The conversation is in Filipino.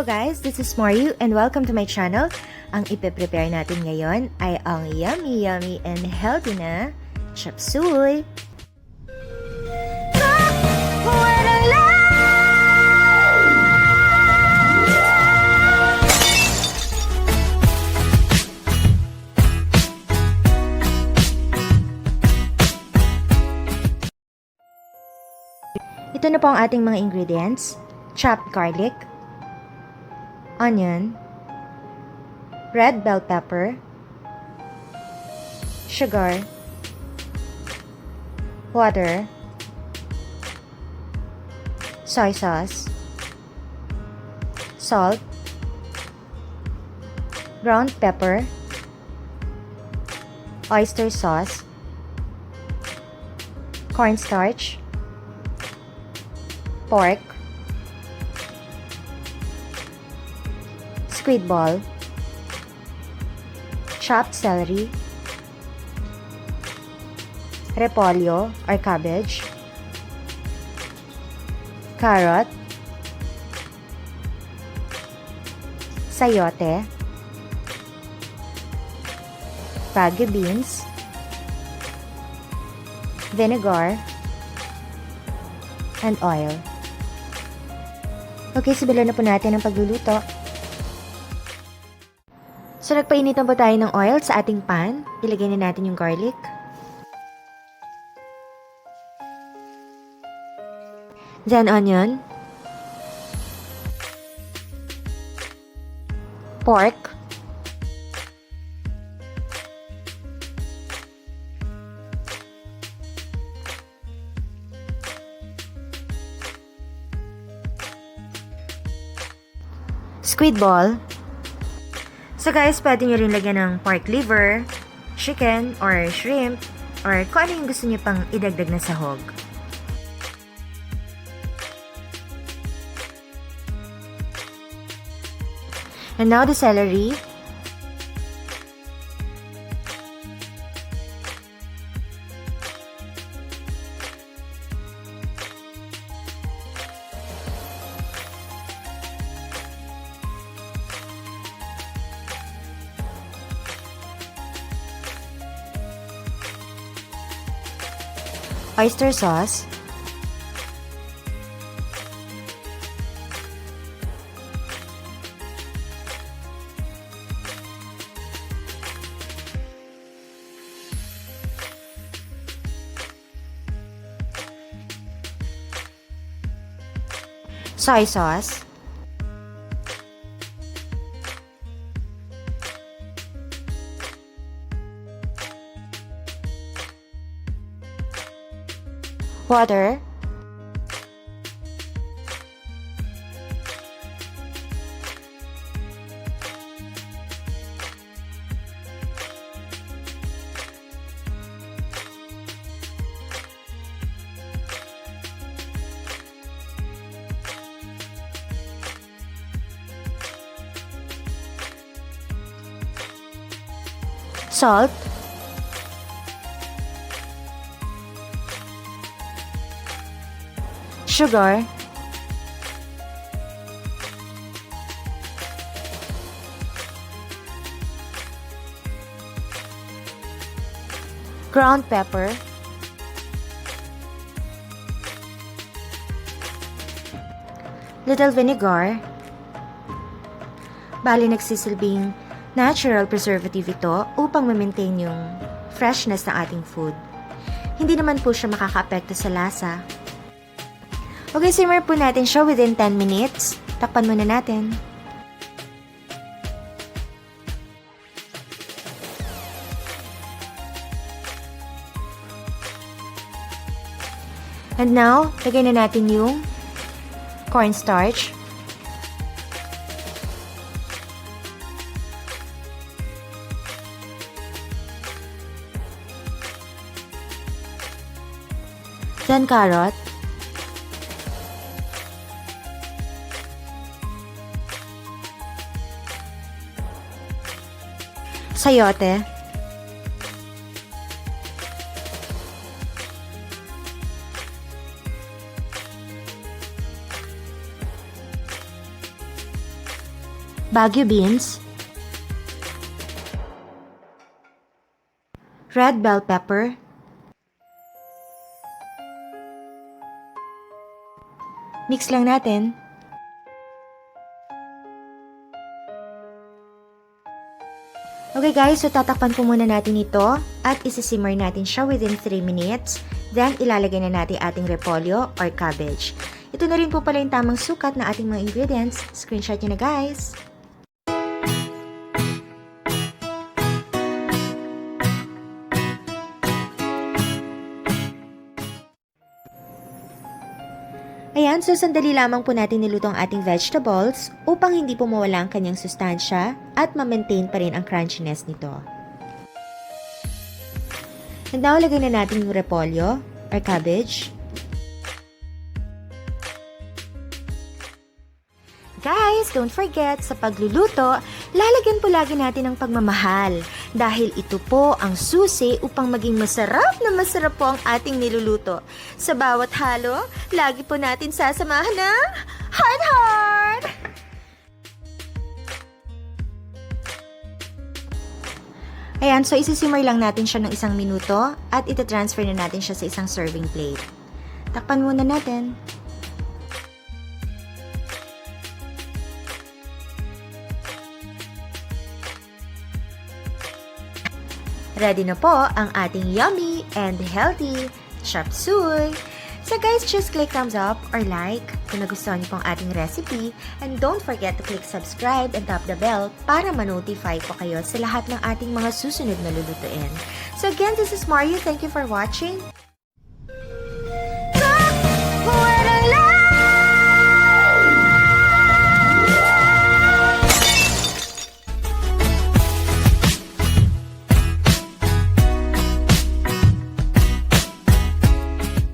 guys, this is Mario and welcome to my channel. Ang ipe-prepare natin ngayon ay ang yummy and healthy na chop suey. Ito na po ang ating mga ingredients: chopped garlic, onion, red bell pepper, sugar, water, soy sauce, salt, ground pepper, oyster sauce, cornstarch, pork, squid ball, chopped celery, repolyo or cabbage, carrot, sayote, bagu beans, vinegar, and oil. Okay, simulan na po natin ang pagluluto. So, nagpainitan po tayo ng oil sa ating pan. Ilagay na natin yung garlic. Then, onion. Pork. Squid ball. So guys, pwede nyo rin lagyan ng pork liver, chicken, or shrimp, or kung ano yung gusto nyo pang idagdag na sahog. And now the celery. Oyster sauce, soy sauce, water, salt, sugar, ground pepper, little vinegar. Bali nagsisilbing natural preservative ito upang ma-maintain yung freshness ng ating food. Hindi naman po siya makaka-apekto sa lasa. Okay, simmer po natin siya within 10 minutes. Takpan muna natin. And now, lagay na natin yung cornstarch. Then carrot. Sayote. Baguio beans, red bell pepper, mix lang natin. Okay guys, so tatakpan po muna natin ito at isisimmer natin siya within 3 minutes. Then, ilalagay na natin ating repolyo or cabbage. Ito na rin po pala yung tamang sukat na ating mga ingredients. Screenshot nyo na guys! Ayan, so sandali lamang po natin niluto ang ating vegetables upang hindi po mawala ang kanyang sustansya at ma-maintain pa rin ang crunchiness nito. And now, lagay na natin yung repolyo or cabbage. Guys, don't forget, sa pagluluto, lalagyan po lagi natin ng pagmamahal dahil ito po ang susi upang maging masarap po ang ating niluluto. Sa bawat halo, lagi po natin sasamahan ng heart! Ayan, so isisimmer lang natin siya ng 1 minuto at itatransfer na natin siya sa isang serving plate. Takpan muna natin. Ready na po ang ating yummy and healthy chop suey. So guys, just click thumbs up or like kung nagustuhan niyo pong ating recipe. And don't forget to click subscribe and tap the bell para ma-notify po kayo sa lahat ng ating mga susunod na lulutuin. So again, this is Mario. Thank you for watching.